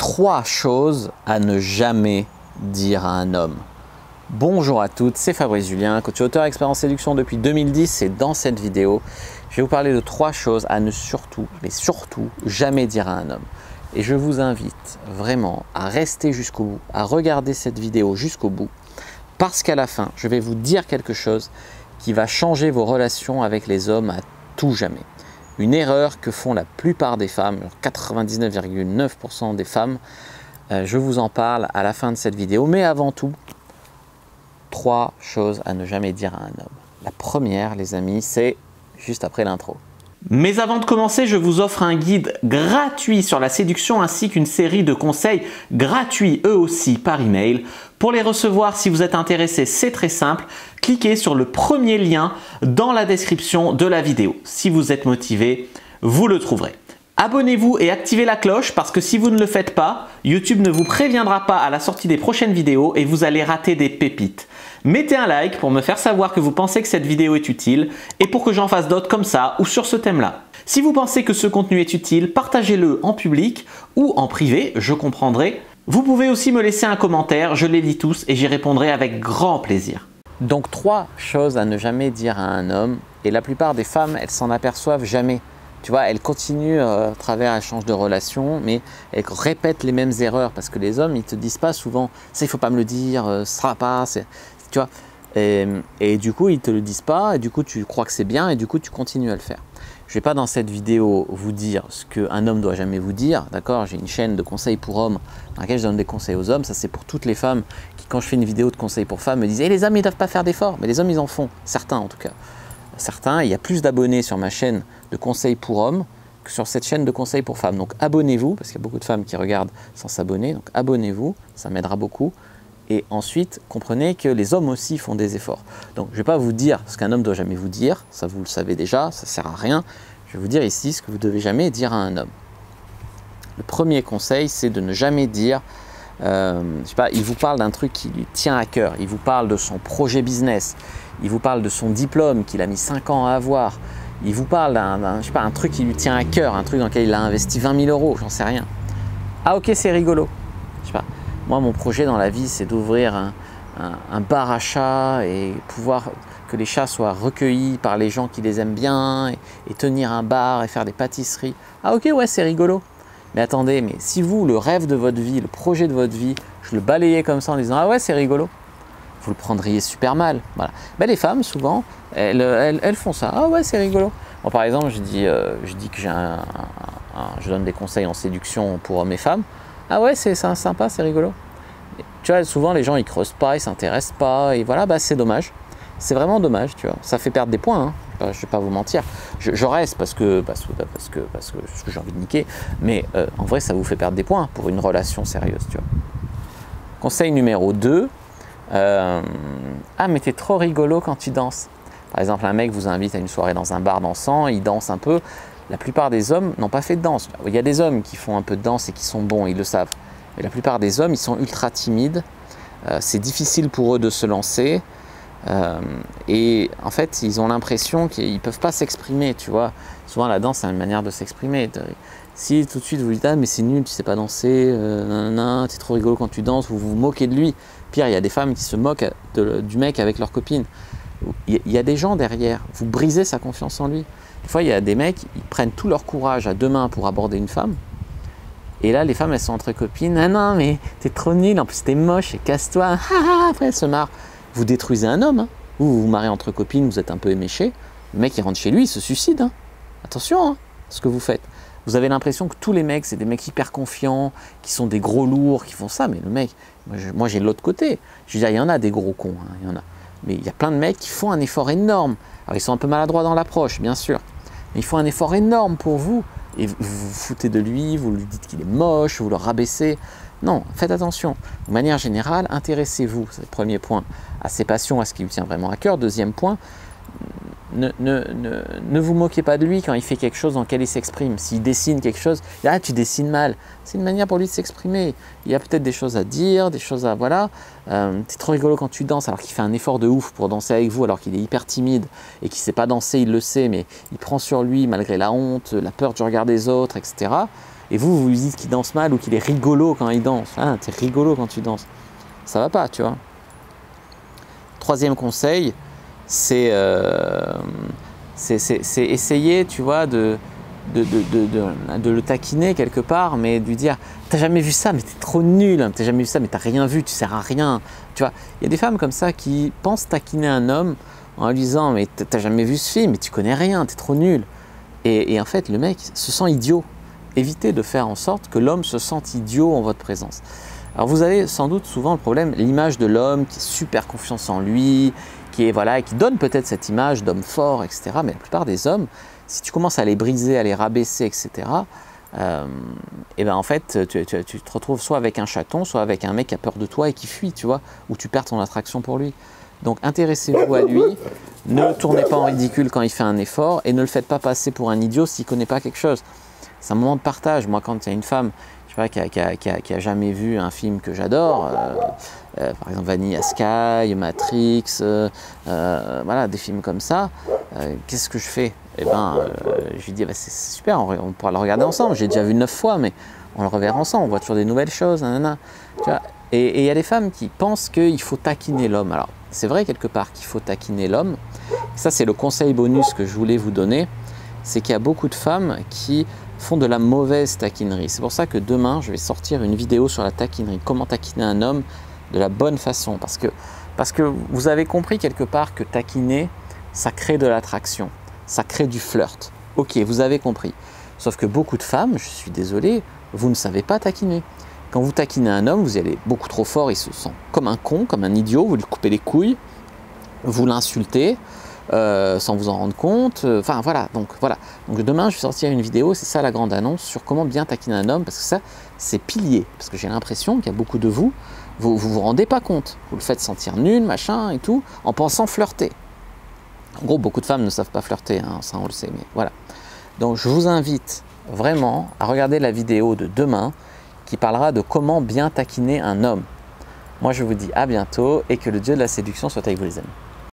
3 choses à ne jamais dire à un homme. Bonjour à toutes, c'est Fabrice Julien, coach auteur expert en séduction depuis 2010 et dans cette vidéo, je vais vous parler de 3 choses à ne surtout, mais surtout, jamais dire à un homme. Et je vous invite vraiment à rester jusqu'au bout, à regarder cette vidéo jusqu'au bout, parce qu'à la fin, je vais vous dire quelque chose qui va changer vos relations avec les hommes à tout jamais. Une erreur que font la plupart des femmes, 99,9% des femmes. Je vous en parle à la fin de cette vidéo. Mais avant tout, 3 choses à ne jamais dire à un homme. La première, les amis, c'est juste après l'intro. Mais avant de commencer, je vous offre un guide gratuit sur la séduction ainsi qu'une série de conseils gratuits eux aussi par email. Pour les recevoir, si vous êtes intéressé, c'est très simple. Cliquez sur le premier lien dans la description de la vidéo. Si vous êtes motivé, vous le trouverez. Abonnez-vous et activez la cloche parce que si vous ne le faites pas, YouTube ne vous préviendra pas à la sortie des prochaines vidéos et vous allez rater des pépites. Mettez un like pour me faire savoir que vous pensez que cette vidéo est utile et pour que j'en fasse d'autres comme ça ou sur ce thème-là. Si vous pensez que ce contenu est utile, partagez-le en public ou en privé, je comprendrai. Vous pouvez aussi me laisser un commentaire, je les lis tous et j'y répondrai avec grand plaisir. Donc 3 choses à ne jamais dire à un homme et la plupart des femmes, elles s'en aperçoivent jamais. Tu vois, elles continuent à travers un échange de relations, mais elles répètent les mêmes erreurs parce que les hommes, ils te disent pas souvent « ça, il faut pas me le dire, ça sera pas ». Tu vois, et du coup, ils te le disent pas et du coup, tu crois que c'est bien et du coup, tu continues à le faire. Je vais pas dans cette vidéo vous dire ce qu'un homme doit jamais vous dire, d'accord? J'ai une chaîne de conseils pour hommes dans laquelle je donne des conseils aux hommes. Ça, c'est pour toutes les femmes qui, quand je fais une vidéo de conseils pour femmes, me disent hey, « les hommes, ils doivent pas faire d'efforts ». Mais les hommes, ils en font, certains en tout cas. Certains, il y a plus d'abonnés sur ma chaîne de conseils pour hommes que sur cette chaîne de conseils pour femmes. Donc abonnez-vous, parce qu'il y a beaucoup de femmes qui regardent sans s'abonner. Donc abonnez-vous, ça m'aidera beaucoup. Et ensuite, comprenez que les hommes aussi font des efforts. Donc je ne vais pas vous dire ce qu'un homme ne doit jamais vous dire, ça vous le savez déjà, ça ne sert à rien. Je vais vous dire ici ce que vous ne devez jamais dire à un homme. Le premier conseil, c'est de ne jamais dire, je sais pas, il vous parle d'un truc qui lui tient à cœur, il vous parle de son projet business, il vous parle de son diplôme qu'il a mis 5 ans à avoir, il vous parle d'un je sais pas, un truc qui lui tient à cœur, un truc dans lequel il a investi 20 000 €, j'en sais rien. Ah ok, c'est rigolo. Je sais pas, moi mon projet dans la vie c'est d'ouvrir un bar à chats et pouvoir que les chats soient recueillis par les gens qui les aiment bien et tenir un bar et faire des pâtisseries. Ah ok, ouais, c'est rigolo. Mais attendez, mais si vous, le rêve de votre vie, le projet de votre vie, je le balayais comme ça en disant ah ouais, c'est rigolo, vous le prendriez super mal. Voilà. Ben, les femmes, souvent, elles font ça. Ah ouais, c'est rigolo. Bon, par exemple, je dis que je donne des conseils en séduction pour hommes et femmes. Ah ouais, c'est sympa, c'est rigolo. Tu vois, souvent, les gens, ils creusent pas, ils s'intéressent pas. Et voilà, bah, c'est dommage. C'est vraiment dommage, tu vois. Ça fait perdre des points, hein. Je ne vais pas vous mentir. Je reste parce que j'ai envie de niquer. Mais en vrai, ça vous fait perdre des points pour une relation sérieuse, tu vois. Conseil numéro 2. Ah, mais t'es trop rigolo quand tu danses. Par exemple, un mec vous invite à une soirée dans un bar dansant, il danse un peu. La plupart des hommes n'ont pas fait de danse. Il y a des hommes qui font un peu de danse et qui sont bons, ils le savent. Mais la plupart des hommes, ils sont ultra timides. C'est difficile pour eux de se lancer. Et en fait, ils ont l'impression qu'ils ne peuvent pas s'exprimer, tu vois. Souvent, la danse, c'est une manière de s'exprimer. Si tout de suite vous dites « ah mais c'est nul, tu sais pas danser, t'es trop rigolo quand tu danses », vous vous moquez de lui. Pire, il y a des femmes qui se moquent du mec avec leur copine. Il y a des gens derrière, vous brisez sa confiance en lui. Des fois, il y a des mecs, ils prennent tout leur courage à 2 mains pour aborder une femme. Et là, les femmes, elles sont entre copines. « ah non, mais t'es trop nul, en plus t'es moche, et casse-toi. » Après, elles se marrent. Vous détruisez un homme, hein. Vous vous mariez entre copines, vous êtes un peu éméché. Le mec, il rentre chez lui, il se suicide. Hein. Attention, hein, ce que vous faites. Vous avez l'impression que tous les mecs, c'est des mecs hyper confiants, qui sont des gros lourds, qui font ça. Mais le mec, moi j'ai l'autre côté. Je veux dire, il y en a des gros cons, hein, il y en a. Mais il y a plein de mecs qui font un effort énorme. Alors, ils sont un peu maladroits dans l'approche, bien sûr. Mais ils font un effort énorme pour vous. Et vous vous foutez de lui, vous lui dites qu'il est moche, vous le rabaissez. Non, faites attention. De manière générale, intéressez-vous, c'est le premier point, à ses passions, à ce qui lui tient vraiment à cœur. Deuxième point, ne vous moquez pas de lui quand il fait quelque chose dans lequel il s'exprime. S'il dessine quelque chose, ah, tu dessines mal. C'est une manière pour lui de s'exprimer. Il y a peut-être des choses à dire, des choses à... Voilà, c'est trop rigolo quand tu danses, alors qu'il fait un effort de ouf pour danser avec vous, alors qu'il est hyper timide et qu'il ne sait pas danser, il le sait, mais il prend sur lui malgré la honte, la peur du regard des autres, etc. et vous lui dites qu'il danse mal ou qu'il est rigolo quand il danse. Ah, t'es rigolo quand tu danses. Ça va pas, tu vois. Troisième conseil, c'est essayer, tu vois, de le taquiner quelque part, mais de lui dire « T'as jamais vu ça, mais t'es trop nul, hein. T'as jamais vu ça, mais t'as rien vu, tu sers à rien. » Tu vois, il y a des femmes comme ça qui pensent taquiner un homme en lui disant « Mais t'as jamais vu ce film, mais tu connais rien, t'es trop nul. » Et en fait, le mec se sent idiot. Évitez de faire en sorte que l'homme se sente idiot en votre présence. Alors vous avez sans doute souvent le problème, l'image de l'homme qui est super confiance en lui, qui donne peut-être cette image d'homme fort, etc. Mais la plupart des hommes, si tu commences à les briser, à les rabaisser, etc., et ben en fait, tu te retrouves soit avec un chaton, soit avec un mec qui a peur de toi et qui fuit, tu vois, ou tu perds ton attraction pour lui. Donc intéressez-vous à lui, ne le tournez pas en ridicule quand il fait un effort et ne le faites pas passer pour un idiot s'il ne connaît pas quelque chose. C'est un moment de partage. Moi, quand il y a une femme qui a jamais vu un film que j'adore, par exemple Vanilla Sky, Matrix, voilà, des films comme ça, qu'est-ce que je fais? Eh ben, je lui dis, bah, c'est super, on pourra le regarder ensemble. J'ai déjà vu 9 fois, mais on le reverra ensemble, on voit toujours des nouvelles choses, nanana. Tu vois, et il y a des femmes qui pensent qu'il faut taquiner l'homme. Alors, c'est vrai quelque part qu'il faut taquiner l'homme. Ça, c'est le conseil bonus que je voulais vous donner. C'est qu'il y a beaucoup de femmes qui font de la mauvaise taquinerie. C'est pour ça que demain, je vais sortir une vidéo sur la taquinerie. Comment taquiner un homme de la bonne façon. Parce que vous avez compris quelque part que taquiner, ça crée de l'attraction. Ça crée du flirt. Ok, vous avez compris. Sauf que beaucoup de femmes, je suis désolé, vous ne savez pas taquiner. Quand vous taquinez un homme, vous y allez beaucoup trop fort, il se sent comme un con, comme un idiot, vous lui coupez les couilles, vous l'insultez sans vous en rendre compte. Enfin voilà, donc demain je vais sortir une vidéo, c'est ça la grande annonce, sur comment bien taquiner un homme, parce que ça, c'est pilier. Parce que j'ai l'impression qu'il y a beaucoup de vous vous rendez pas compte. Vous le faites sentir nul, machin et tout, en pensant flirter. En gros, beaucoup de femmes ne savent pas flirter, hein, ça on le sait, mais voilà. Donc je vous invite vraiment à regarder la vidéo de demain qui parlera de comment bien taquiner un homme. Moi je vous dis à bientôt et que le Dieu de la séduction soit avec vous les amis.